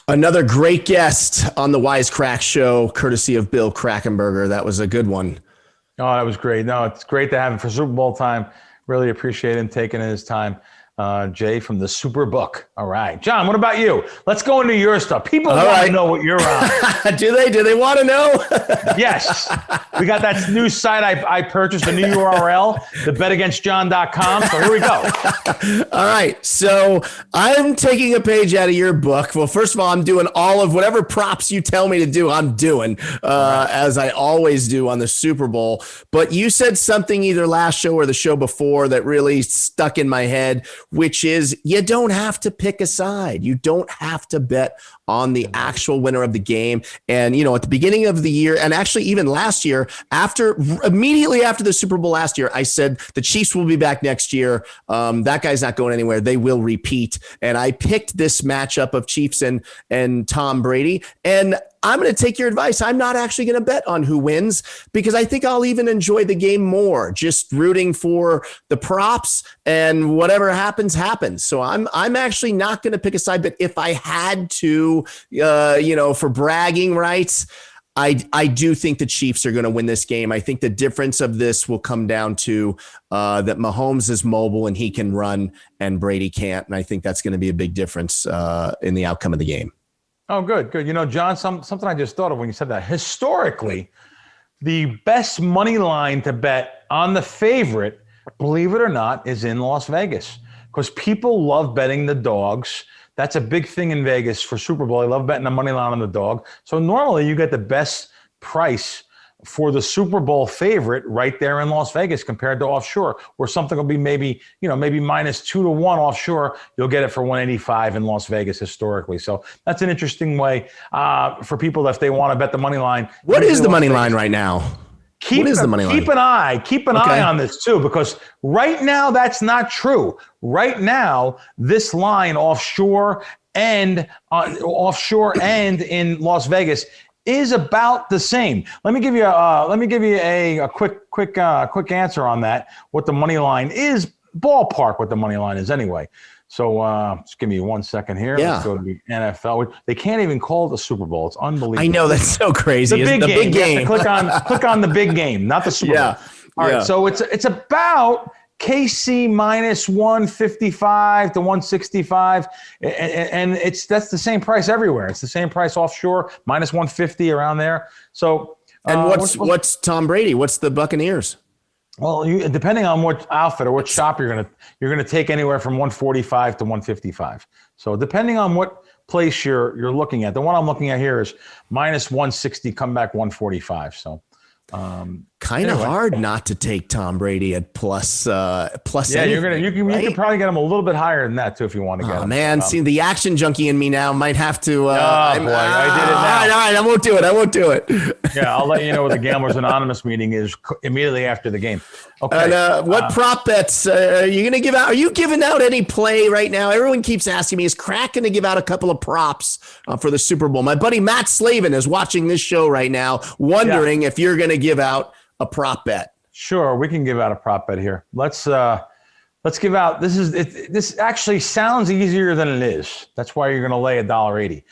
Speaker 2: Another great guest on the Kracks show, courtesy of Bill Krackomberger. That was a good one.
Speaker 3: Oh, that was great. No, it's great to have him for Super Bowl time. Really appreciate him taking his time. Jay from the Superbook. All right. John, what about you? Let's go into your stuff. People want to know what you're on.
Speaker 2: Do they want to know?
Speaker 3: Yes. We got that new site I purchased, a new URL, thebetagainstjohn.com. So here we go.
Speaker 2: All right. So I'm taking a page out of your book. Well, first of all, I'm doing all of whatever props you tell me to do, I'm doing, as I always do on the Super Bowl. But you said something either last show or the show before that really stuck in my head, which is you don't have to pick a side. You don't have to bet on the actual winner of the game. And, at the beginning of the year, and actually even last year, immediately after the Super Bowl last year, I said the Chiefs will be back next year. That guy's not going anywhere. They will repeat. And I picked this matchup of Chiefs and Tom Brady. And I'm going to take your advice. I'm not actually going to bet on who wins because I think I'll even enjoy the game more, just rooting for the props, and whatever happens. So I'm actually not going to pick a side. But if I had to, for bragging rights, I do think the Chiefs are going to win this game. I think the difference of this will come down to that Mahomes is mobile and he can run and Brady can't. And I think that's going to be a big difference in the outcome of the game.
Speaker 3: Oh, good. John, something I just thought of when you said that. Historically, the best money line to bet on the favorite, believe it or not, is in Las Vegas because people love betting the dogs. That's a big thing in Vegas for Super Bowl. They love betting the money line on the dog. So normally you get the best price for the Super Bowl favorite right there in Las Vegas compared to offshore, where something will be maybe minus 2-1 offshore. You'll get it for 185 in Las Vegas historically. So that's an interesting way for people if they want to bet the money line.
Speaker 2: What is the money line right now?
Speaker 3: Keep an eye on this too, because right now that's not true. Right now, this line offshore and in Las Vegas is about the same. Let me give you a quick answer on that. What the money line is ballpark what the money line is anyway. So just give me 1 second here.
Speaker 2: Yeah.
Speaker 3: Let's go to the NFL. They can't even call it the Super Bowl. It's unbelievable.
Speaker 2: I know, that's so crazy.
Speaker 3: The big game. Click on the big game, not the Super Bowl. All right. So it's about KC minus 155 to 165, and that's the same price everywhere. It's the same price offshore, minus 150 around there. So
Speaker 2: and what's Tom Brady? What's the Buccaneers?
Speaker 3: Well, depending on what outfit or what shop you're gonna take anywhere from 145 to 155. So depending on what place you're looking at, the one I'm looking at here is minus 160, come back 145. So
Speaker 2: kind of hard not to take Tom Brady at plus. Yeah,
Speaker 3: anything, you can probably get him a little bit higher than that too if you want to get him.
Speaker 2: Man, see, the action junkie in me now might have to.
Speaker 3: I did it now.
Speaker 2: All right, I won't do it.
Speaker 3: Yeah, I'll let you know what the Gamblers Anonymous meeting is immediately after the game. Okay.
Speaker 2: And what prop bets are you going to give out? Are you giving out any play right now? Everyone keeps asking me, is Crack going to give out a couple of props for the Super Bowl? My buddy Matt Slavin is watching this show right now, wondering if you're going to give out a prop bet.
Speaker 3: Sure, we can give out a prop bet here. Let's give out. This actually sounds easier than it is. That's why you're going to lay $1.80.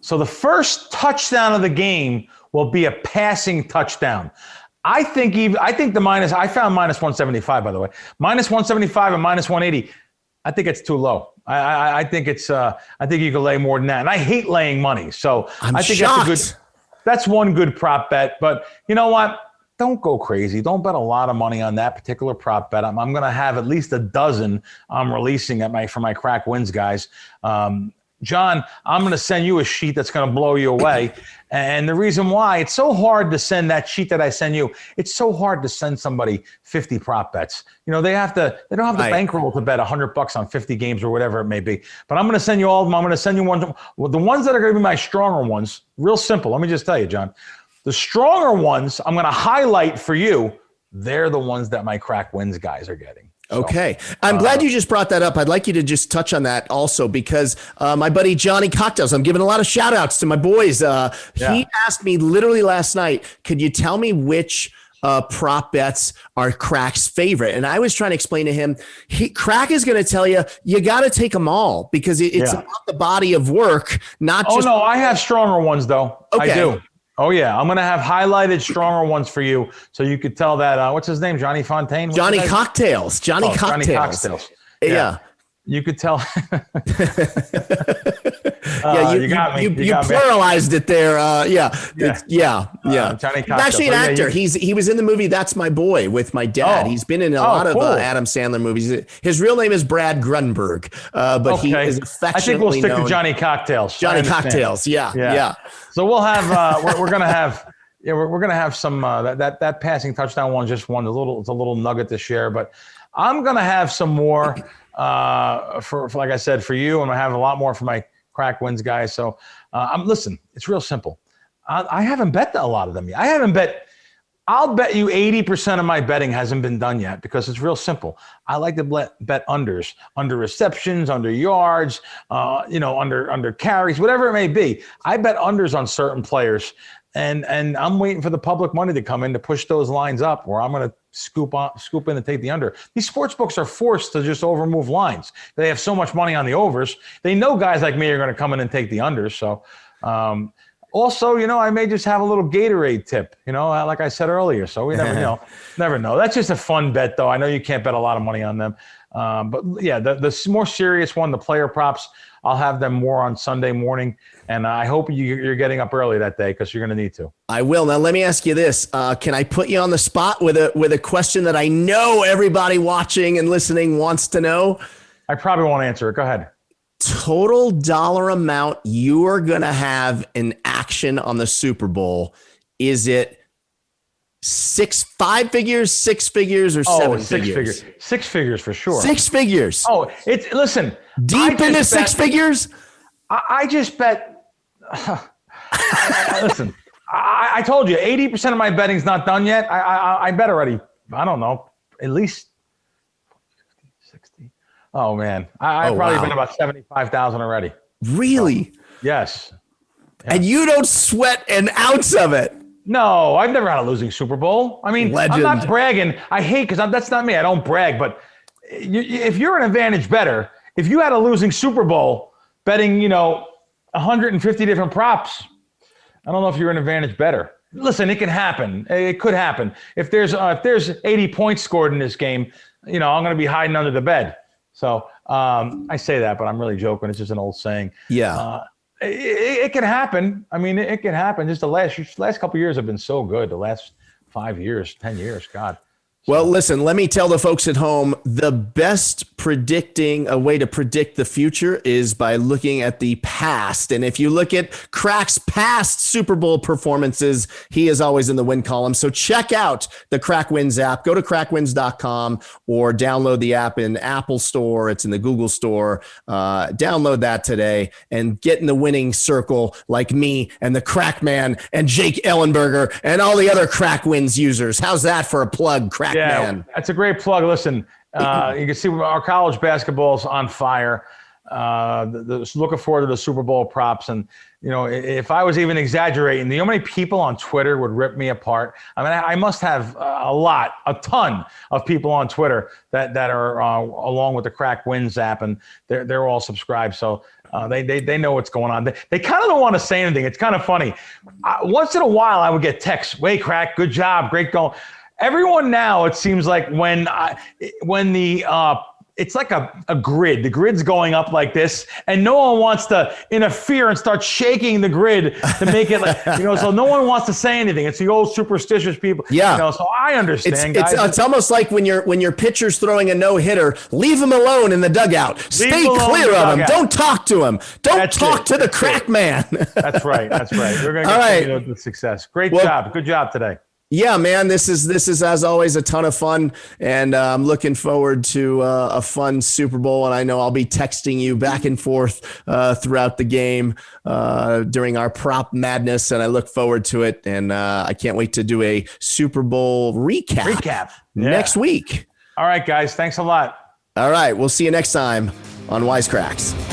Speaker 3: So the first touchdown of the game will be a passing touchdown. I think the minus. I found minus 175, by the way. Minus 175 and minus 180. I think it's too low. I think it's. I think you can lay more than that. And I hate laying money, so I think
Speaker 2: shocked.
Speaker 3: That's one good prop bet. But you know what? Don't go crazy. Don't bet a lot of money on that particular prop bet. I'm going to have at least a dozen I'm releasing for my Crack Wins guys. John, I'm going to send you a sheet that's going to blow you away. And the reason why, it's so hard to send that sheet that I send you. It's so hard to send somebody 50 prop bets. They don't have the bankroll to bet $100 on 50 games or whatever it may be. But I'm going to send you all of them. I'm going to send you one. Well, the ones that are going to be my stronger ones, real simple. Let me just tell you, John. The stronger ones I'm going to highlight for you. They're the ones that my Crack Wins guys are getting.
Speaker 2: Okay. I'm glad you just brought that up. I'd like you to just touch on that also because my buddy Johnny Cocktails, I'm giving a lot of shout outs to my boys. He asked me literally last night, could you tell me which prop bets are Crack's favorite? And I was trying to explain to him, Crack is going to tell you got to take them all because it's about the body of work, not just.
Speaker 3: Oh, no, I have stronger ones, though. Okay. I do. Oh, yeah. I'm going to have highlighted stronger ones for you so you could tell that. What's his name? Johnny Fontaine?
Speaker 2: Johnny Cocktails. Johnny Cocktails. Yeah.
Speaker 3: You could tell.
Speaker 2: You got me. You pluralized it there.
Speaker 3: Johnny Cocktails.
Speaker 2: He's actually an actor. He was in the movie That's My Boy with my dad. He's been in a lot of Adam Sandler movies. His real name is Brad Grunberg, but he is affectionately
Speaker 3: I think we'll stick to Johnny Cocktails.
Speaker 2: Johnny Cocktails. Yeah.
Speaker 3: So we'll have we're gonna have. Yeah, we're gonna have some that passing touchdown one. Just one. It's a little nugget to share, but I'm gonna have some more for like I said for you. I'm gonna have a lot more for my Crack Wins guys. So listen. It's real simple. I haven't bet a lot of them yet. I'll bet you 80% of my betting hasn't been done yet because it's real simple. I like to bet unders, under receptions, under yards, under carries, whatever it may be. I bet unders on certain players, and I'm waiting for the public money to come in to push those lines up, where I'm going to scoop in and take the under. These sports books are forced to just overmove lines. They have so much money on the overs. They know guys like me are going to come in and take the unders. So. Also, I may just have a little Gatorade tip, like I said earlier. So we never know. That's just a fun bet, though. I know you can't bet a lot of money on them. But yeah, the more serious one, the player props, I'll have them more on Sunday morning. And I hope you're getting up early that day because you're going to need to.
Speaker 2: I will. Now, let me ask you this. Can I put you on the spot with a question that I know everybody watching and listening wants to know?
Speaker 3: I probably won't answer it. Go ahead.
Speaker 2: Total dollar amount you are going to have in action on the Super Bowl. Is it 5 figures, 6 figures, or 7 figures?
Speaker 3: 6 figures for sure.
Speaker 2: 6 figures.
Speaker 3: Oh, listen.
Speaker 2: Deep into 6 figures?
Speaker 3: I just bet. Listen, I told you 80% of my betting's not done yet. I bet already. I don't know. At least. Oh man, I probably bet about 75,000 already.
Speaker 2: Really?
Speaker 3: Yes. Yeah.
Speaker 2: And you don't sweat an ounce of it.
Speaker 3: No, I've never had a losing Super Bowl. I mean,
Speaker 2: Legend.
Speaker 3: I'm not bragging. I hate because that's not me. I don't brag, but if you're an advantage bettor, if you had a losing Super Bowl betting, 150 different props, I don't know if you're an advantage bettor. Listen, it can happen. It could happen. If there's 80 points scored in this game, I'm going to be hiding under the bed. So I say that, but I'm really joking. It's just an old saying.
Speaker 2: Yeah.
Speaker 3: It can happen. I mean, it can happen. Just the last couple of years have been so good. The last 5 years, 10 years, God.
Speaker 2: Well, listen, let me tell the folks at home, the best a way to predict the future is by looking at the past. And if you look at Kracks' past Super Bowl performances, he is always in the win column. So check out the Crack Wins app. Go to crackwins.com or download the app in Apple Store. It's in the Google Store. Download that today and get in the winning circle like me and the Crack Man and Jake Ellenberger and all the other Crack Wins users. How's that for a plug, Crack Man?
Speaker 3: That's a great plug. Listen, you can see our college basketball's on fire. Looking forward to the Super Bowl props. And, if I was even exaggerating, how many people on Twitter would rip me apart? I mean, I must have a ton of people on Twitter that are along with the Crack Wins app, and they're all subscribed. So they know what's going on. They kind of don't want to say anything. It's kind of funny. Once in a while, I would get texts, "Hey, Crack, good job, great goal." Everyone now, it seems like when it's like a grid. The grid's going up like this, and no one wants to interfere and start shaking the grid to make it like, so no one wants to say anything. It's the old superstitious people.
Speaker 2: Yeah.
Speaker 3: So I understand, guys.
Speaker 2: It's almost like when your pitcher's throwing a no-hitter, leave him alone in the dugout. Stay clear of him. Don't talk to him. Don't talk to the Crack Man.
Speaker 3: That's right. We're going to get the success. Great job. Good job today.
Speaker 2: Yeah, man, this is as always a ton of fun, and I'm looking forward to a fun Super Bowl. And I know I'll be texting you back and forth throughout the game during our prop madness, and I look forward to it. And I can't wait to do a Super Bowl recap next week.
Speaker 3: All right, guys, thanks a lot.
Speaker 2: All right, we'll see you next time on Wisecracks.